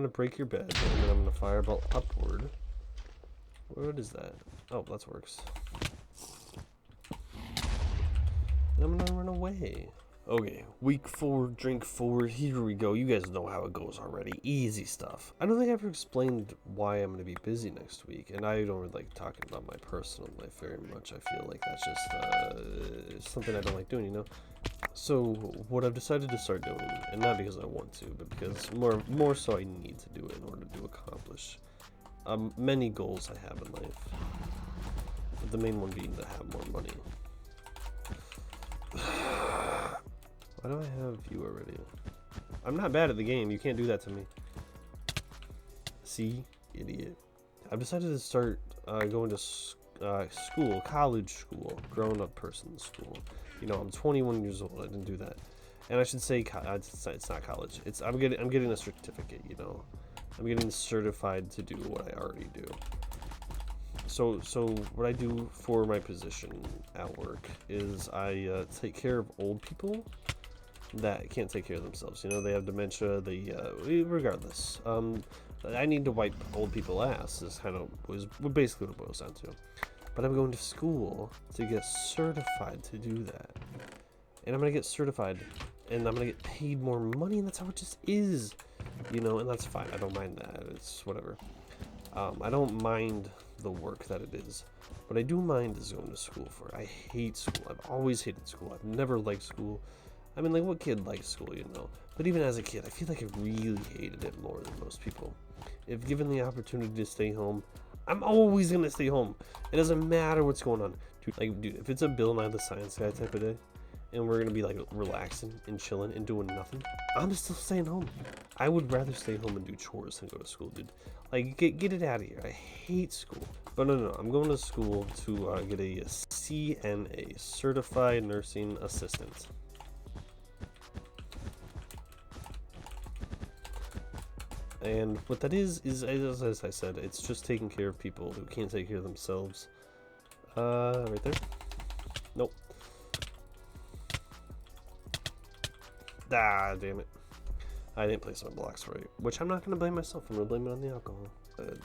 gonna break your bed, and then I'm gonna fireball upward. What is that? Oh, that works. And I'm gonna run away. Okay, week 4, drink 4, here we go. You guys know how it goes already. Easy stuff. I don't think I ever explained why I'm gonna be busy next week, and I don't really like talking about my personal life very much. I feel like that's just something I don't like doing, you know? So, what I've decided to start doing, and not because I want to, but because more so I need to do it in order to accomplish many goals I have in life. But the main one being to have more money. Why do I have you already? I'm not bad at the game. You can't do that to me. See? Idiot. I've decided to start going to school, college school, grown-up person school. You know, I'm 21 years old. I didn't do that. And I should say it's not college. I'm getting a certificate, you know. I'm getting certified to do what I already do. So what I do for my position at work is I take care of old people that can't take care of themselves. You know, they have dementia. Regardless. I need to wipe old people's ass. Is kind of basically what it boils down to. But I'm going to school to get certified to do that, and I'm gonna get certified, and I'm gonna get paid more money, and that's how it just is, you know. And that's fine. I don't mind that. It's whatever. I don't mind the work that it is. What I do mind is going to school for it. I hate school. I've always hated school. I've never liked school. I mean, like, what kid likes school, you know? But even as a kid, I feel like I really hated it more than most people. If given the opportunity to stay home, I'm always gonna stay home. It doesn't matter what's going on. Dude, if it's a Bill Nye the Science Guy type of day, and we're gonna be like relaxing and chilling and doing nothing, I'm still staying home. I would rather stay home and do chores than go to school, dude. Like, get it out of here. I hate school. But no, I'm going to school to get a CNA, Certified Nursing Assistant. And what that is as I said, it's just taking care of people who can't take care of themselves. Right there. Nope. Ah, damn it. I didn't place my blocks right. Which I'm not going to blame myself. I'm going to blame it on the alcohol. Good.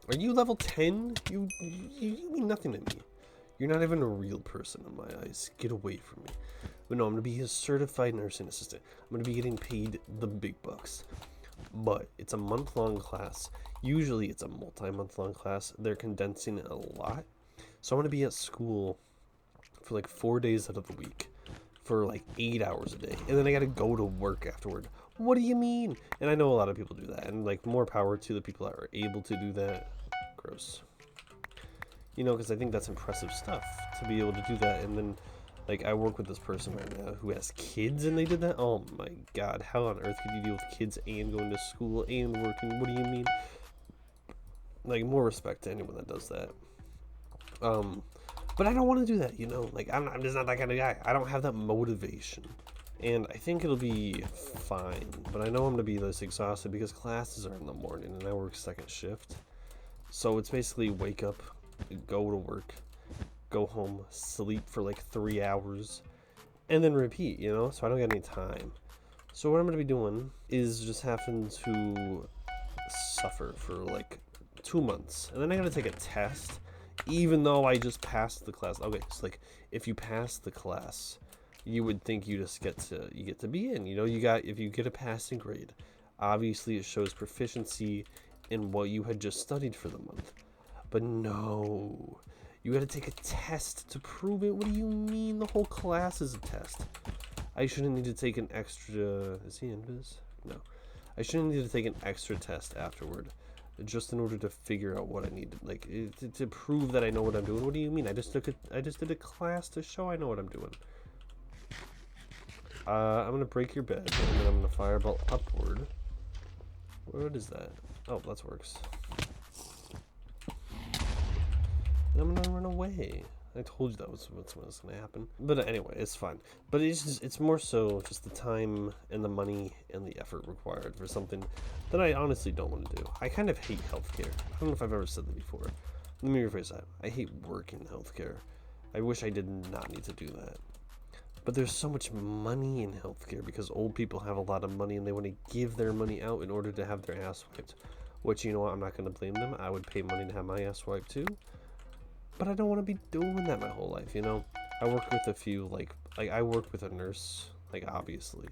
Are you level 10? You mean nothing to me. You're not even a real person in my eyes. Get away from me. But no, I'm going to be his certified nursing assistant. I'm going to be getting paid the big bucks. But it's a month-long class. Usually it's a multi-month-long class. They're condensing it a lot. So I'm going to be at school for like 4 days out of the week. For like 8 hours a day. And then I got to go to work afterward. What do you mean? And I know a lot of people do that. And like, more power to the people that are able to do that. Gross. You know, because I think that's impressive stuff. To be able to do that. And then, like, I work with this person right now who has kids and they did that. Oh my god, how on earth could you deal with kids and going to school and working? What do you mean? Like, more respect to anyone that does that. But I don't want to do that, you know? Like, I'm just not that kind of guy. I don't have that motivation. And I think it'll be fine. But I know I'm going to be this exhausted because classes are in the morning and I work second shift. So it's basically wake up, go to work, go home, sleep for like 3 hours, and then repeat, you know? So I don't get any time. So what I'm going to be doing is just having to suffer for like 2 months. And then I got to take a test, even though I just passed the class. Okay, so like, if you pass the class, you would think you just get to be in, you know? If you get a passing grade, obviously it shows proficiency in what you had just studied for the month. But no, you got to take a test to prove it. What do you mean? The whole class is a test. I shouldn't need to take an extra. Is he invis? No, I shouldn't need to take an extra test afterward, just in order to figure out what I need, like to prove that I know what I'm doing. What do you mean? I just did a class to show I know what I'm doing. I'm gonna break your bed, and then I'm gonna fireball upward. What is that? Oh, that works. And I'm gonna run away. I told you that was what's gonna happen. But anyway, it's fine. But it's more so just the time and the money and the effort required for something that I honestly don't want to do. I kind of hate healthcare. I don't know if I've ever said that before. Let me rephrase that. I hate working healthcare. I wish I did not need to do that. But there's so much money in healthcare because old people have a lot of money and they want to give their money out in order to have their ass wiped. Which, you know what, I'm not going to blame them. I would pay money to have my ass wiped too. But I don't want to be doing that my whole life, you know? I work with a few, like I work with a nurse, like, obviously.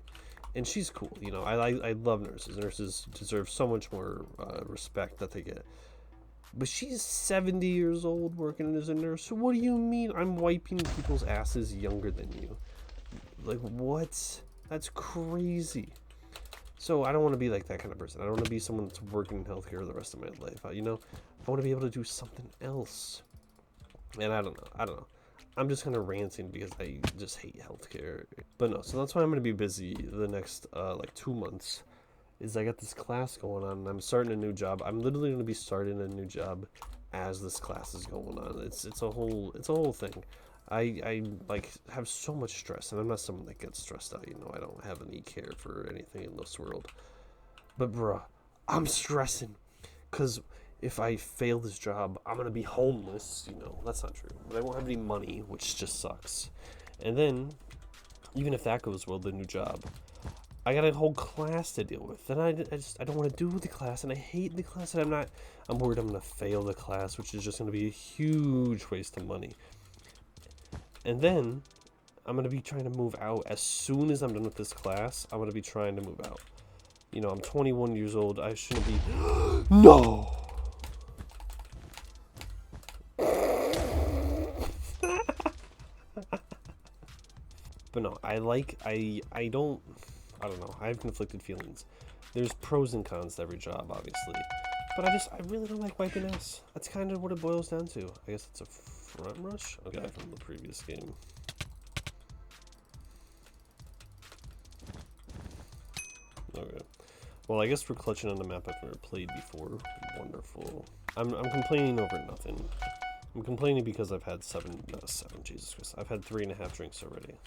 And she's cool, you know? I love nurses. Nurses deserve so much more respect that they get. But she's 70 years old working as a nurse. So what do you mean I'm wiping people's asses younger than you? Like, what? That's crazy. So I don't want to be like that kind of person. I don't want to be someone that's working in healthcare the rest of my life. You know, I want to be able to do something else. And I don't know. I'm just kind of ranting because I just hate healthcare. But no, so that's why I'm going to be busy the next like 2 months. Is I got this class going on and I'm starting a new job. I'm literally going to be starting a new job as this class is going on. It's a whole thing. I like have so much stress, and I'm not someone that gets stressed out, you know. I don't have any care for anything in this world. But bruh, I'm stressing because if I fail this job, I'm gonna be homeless, you know. That's not true. But I won't have any money, which just sucks. And then, even if that goes well, the new job, I got a whole class to deal with. And I don't want to do the class, and I hate the class, and I'm worried I'm gonna fail the class, which is just gonna be a huge waste of money. And then, I'm going to be trying to move out as soon as I'm done with this class. I'm going to be trying to move out. You know, I'm 21 years old. I shouldn't be... No! But no, I don't know. I have conflicted feelings. There's pros and cons to every job, obviously. But I really don't like wiping ass. That's kind of what it boils down to. I guess it's a front rush? Okay, from the previous game. Okay. Well, I guess we're clutching on the map I've never played before. Wonderful. I'm complaining over nothing. I'm complaining because I've had Jesus Christ. I've had 3.5 drinks already.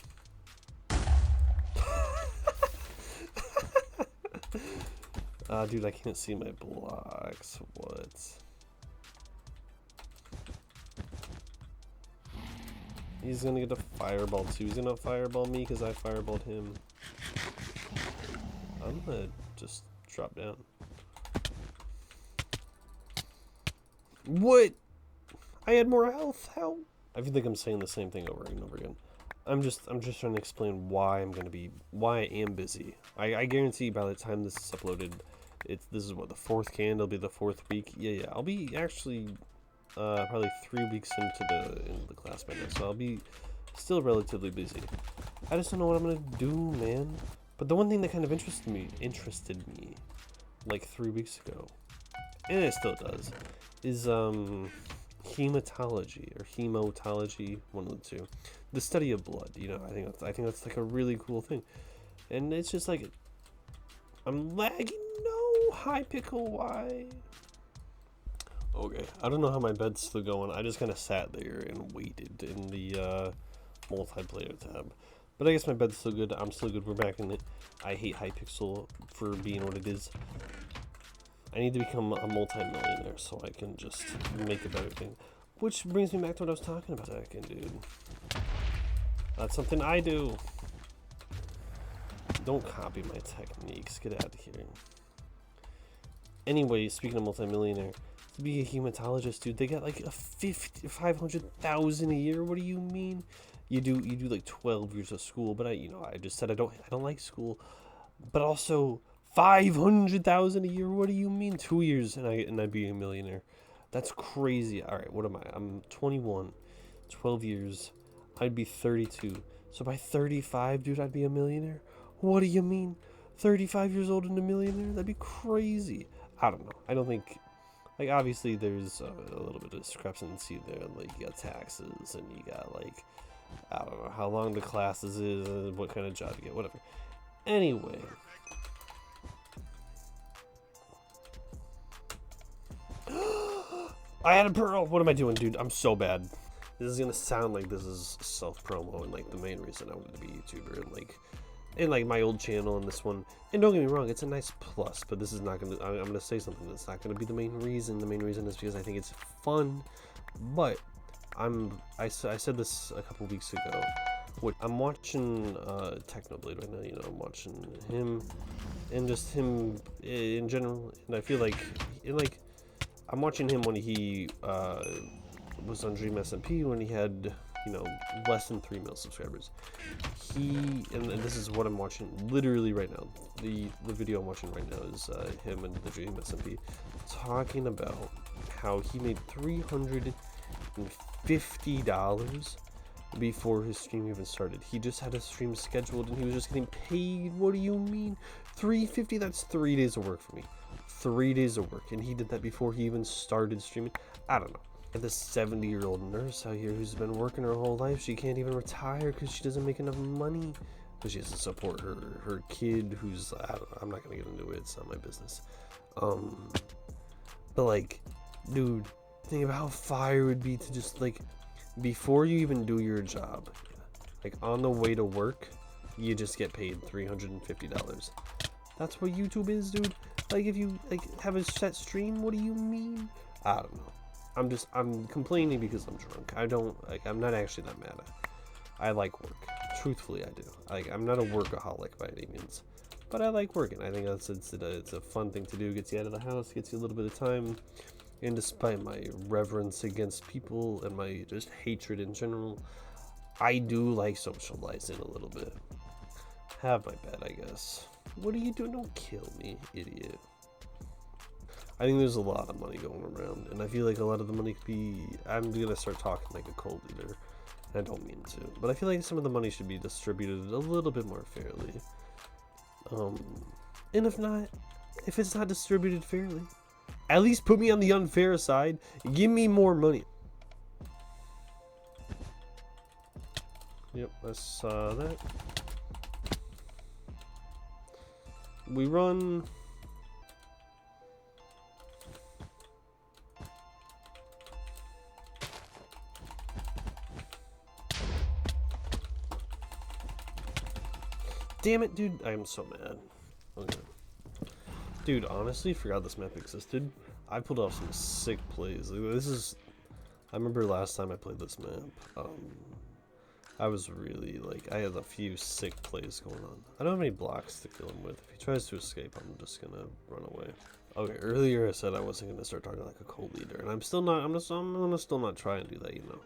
Dude, I can't see my blocks. What? He's gonna get a fireball too. He's gonna fireball me because I fireballed him. I'm gonna just drop down. What? I had more health. How? I feel like I'm saying the same thing over and over again. I'm just trying to explain why I am busy. I guarantee by the time this is uploaded, this is what, the 4th can. It'll be the 4th week. Yeah. I'll be actually probably 3 weeks into the class by now, so I'll be still relatively busy. I just don't know what I'm gonna do, man. But the one thing that kind of interested me like 3 weeks ago, and it still does, is hematology or hemotology, one of the two, the study of blood. You know, I think that's like a really cool thing, and it's just like I'm lagging. No, Hypixel, why? Okay, I don't know how my bed's still going. I just kind of sat there and waited in the multiplayer tab. But I guess my bed's still good. I'm still good. We're back in it. I hate Hypixel for being what it is. I need to become a multi-millionaire so I can just make a better thing. Which brings me back to what I was talking about a second, dude. That's something I do. Don't copy my techniques. Get out of here. Anyway, speaking of multi-millionaire, to be a hematologist, dude, they got like a 500,000 a year. What do you mean? You do like 12 years of school, but I just said I don't like school. But also 500,000 a year. What do you mean? 2 years and I'd be a millionaire. That's crazy. All right, what am I? I'm 21. 12 years. I'd be 32. So by 35, dude, I'd be a millionaire. What do you mean? 35 years old and a millionaire? That'd be crazy. I don't know. I don't think, like, obviously there's a little bit of discrepancy there. Like, you got taxes and you got, like, I don't know how long the classes is and what kind of job you get, whatever. Anyway. I had a pearl. What am I doing, dude? I'm so bad. This is gonna sound like this is self-promo and like the main reason I wanted to be a YouTuber and like my old channel and this one. And don't get me wrong, it's a nice plus, but this is not gonna. I'm gonna say something that's not gonna be the main reason. The main reason is because I think it's fun. But I said this a couple weeks ago. What I'm watching Technoblade right now, you know, I'm watching him and just him in general, and I feel like I'm watching him when he was on Dream SMP when he had, you know, less than 3 million subscribers. And this is what I'm watching literally right now. The video I'm watching right now is him and the Dream SMP talking about how he made $350 before his stream even started. He just had a stream scheduled and he was just getting paid. What do you mean? $350? That's 3 days of work for me. 3 days of work, and he did that before he even started streaming. I don't know. And this 70-year-old nurse out here who's been working her whole life, she can't even retire because she doesn't make enough money. But she has to support her kid who's, I don't know, I'm not gonna get into it, it's not my business. But like, dude, think about how fire it would be to just like, before you even do your job, like on the way to work, you just get paid $350. That's what YouTube is, dude. Like, if you like have a set stream, what do you mean? I don't know. I'm complaining because I'm drunk. I'm not actually that mad. I like work. Truthfully, I do. I'm not a workaholic by any means, but I like working. I think it's a fun thing to do. Gets you out of the house, gets you a little bit of time. And despite my reverence against people and my just hatred in general, I do like socializing a little bit. Have my bet, I guess. What are you doing? Don't kill me, idiot. I think there's a lot of money going around, and I feel like a lot of the money could be... I'm gonna start talking like a cold leader. I don't mean to, but I feel like some of the money should be distributed a little bit more fairly. And if it's not distributed fairly, at least put me on the unfair side. Give me more money. Yep, I saw that. We run... Damn it, dude. I am so mad. Okay. Dude, honestly, forgot this map existed. I pulled off some sick plays. I remember last time I played this map. I was really, I had a few sick plays going on. I don't have any blocks to kill him with. If he tries to escape, I'm just gonna run away. Okay, earlier I said I wasn't gonna start talking like a cold leader, and I'm gonna still not try and do that, you know.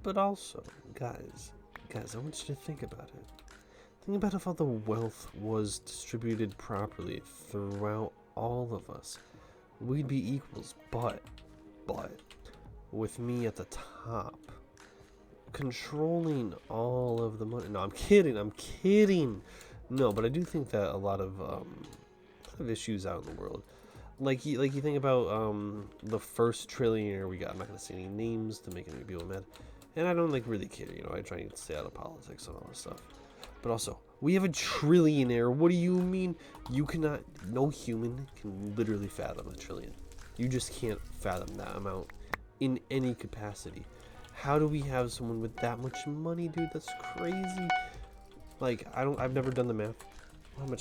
But also, guys, I want you to think about it. Think about if all the wealth was distributed properly throughout all of us. We'd be equals, but with me at the top, controlling all of the money. No, I'm kidding. No, but I do think that a lot of issues out in the world, like you think about the first trillionaire we got. I'm not gonna say any names to make any people mad, and I don't really care. You know, I try and stay out of politics and all that stuff. But also, we have a trillionaire. What do you mean? You cannot. No human can literally fathom a trillion. You just can't fathom that amount in any capacity. How do we have someone with that much money, dude? That's crazy. I've never done the math. I'm gonna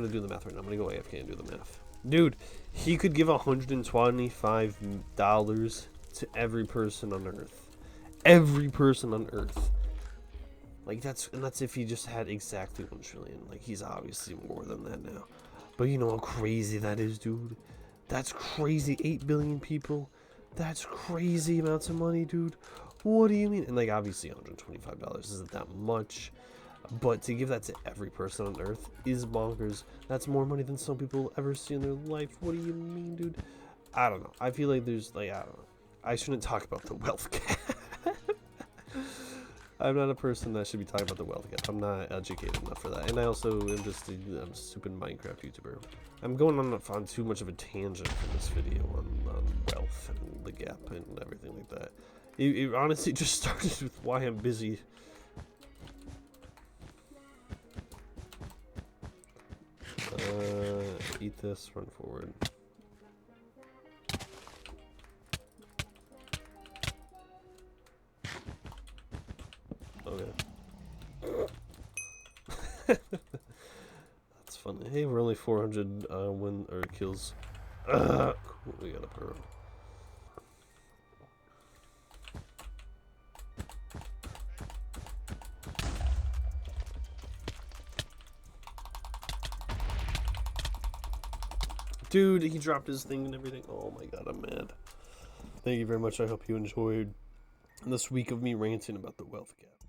do the math right now. I'm gonna go AFK and do the math. Dude, he could give $125 to every person on Earth. Every person on Earth. That's if he just had exactly 1 trillion. He's obviously more than that now. But you know how crazy that is, dude? That's crazy. 8 billion people. That's crazy amounts of money, dude. What do you mean? And obviously $125 isn't that much. But to give that to every person on Earth is bonkers. That's more money than some people will ever see in their life. What do you mean, dude? I don't know. I feel like there's, I don't know. I shouldn't talk about the wealth gap. I'm not a person that should be talking about the wealth gap. I'm not educated enough for that. And I also am just a stupid Minecraft YouTuber. I'm going on too much of a tangent for this video on wealth and the gap and everything like that. It honestly just started with why I'm busy. Eat this, run forward. Okay. That's funny. Hey, we're only 400 kills. Cool, we got a pearl. Dude, he dropped his thing and everything. Oh my god, I'm mad. Thank you very much. I hope you enjoyed this week of me ranting about the wealth gap.